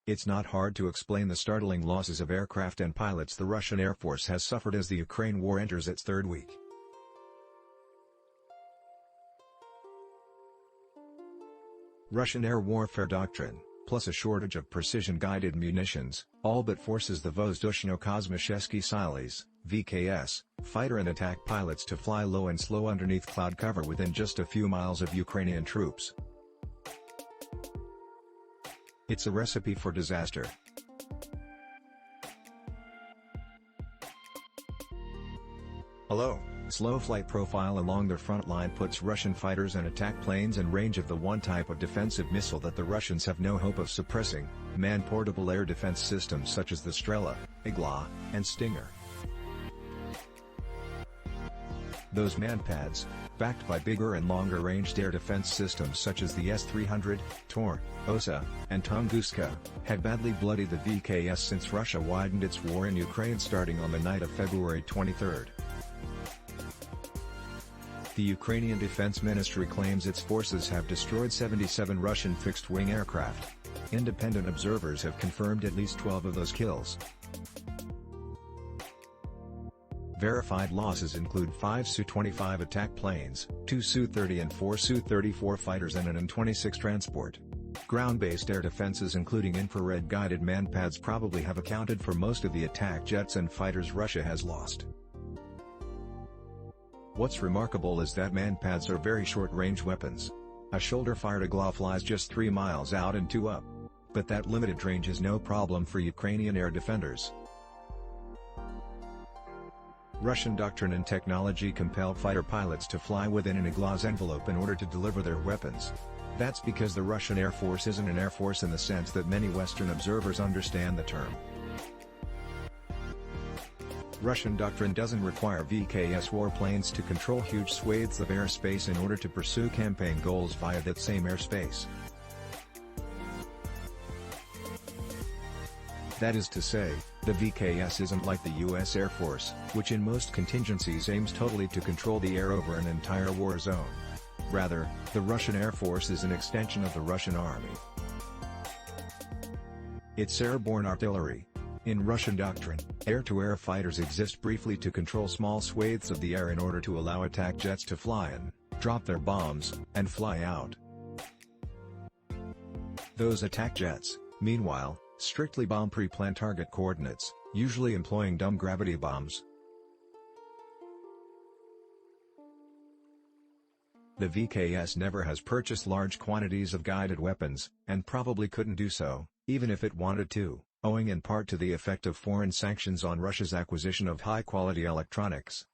It's not hard to explain the startling losses of aircraft and pilots the Russian Air Force has suffered as the Ukraine war enters its third week. Russian air warfare doctrine, plus a shortage of precision-guided munitions, all but forces the Vozdushno-kosmicheskiye silies, VKS, fighter and attack pilots to fly low and slow underneath cloud cover within just a few miles of Ukrainian troops. It's a recipe for disaster. Hello. Slow flight profile along their front line puts Russian fighters and attack planes in range of the one type of defensive missile that the Russians have no hope of suppressing, man-portable air defense systems such as the Strela, Igla, and Stinger. Those MANPADS, backed by bigger and longer-ranged air defense systems such as the S-300, Tor, Osa, and Tunguska, had badly bloodied the VKS since Russia widened its war in Ukraine starting on the night of February 23. The Ukrainian Defense Ministry claims its forces have destroyed 77 Russian fixed-wing aircraft. Independent observers have confirmed at least 12 of those kills. Verified losses include 5 Su-25 attack planes, 2 Su-30 and 4 Su-34 fighters and an An-26 transport. Ground-based air defenses including infrared-guided MANPADS probably have accounted for most of the attack jets and fighters Russia has lost. What's remarkable is that MANPADS are very short-range weapons. A shoulder-fired Igla flies just 3 miles out and 2 up. But that limited range is no problem for Ukrainian air defenders. Russian doctrine and technology compel fighter pilots to fly within an Igla's envelope in order to deliver their weapons. That's because the Russian Air Force isn't an air force in the sense that many Western observers understand the term. Russian doctrine doesn't require VKS warplanes to control huge swathes of airspace in order to pursue campaign goals via that same airspace. That is to say, the VKS isn't like the US Air Force, which in most contingencies aims totally to control the air over an entire war zone. Rather, the Russian Air Force is an extension of the Russian Army. It's airborne artillery. In Russian doctrine, air-to-air fighters exist briefly to control small swathes of the air in order to allow attack jets to fly in, drop their bombs, and fly out. Those attack jets, meanwhile, strictly bomb pre-plan target coordinates, usually employing dumb gravity bombs. The VKS never has purchased large quantities of guided weapons, and probably couldn't do so, even if it wanted to, owing in part to the effect of foreign sanctions on Russia's acquisition of high-quality electronics.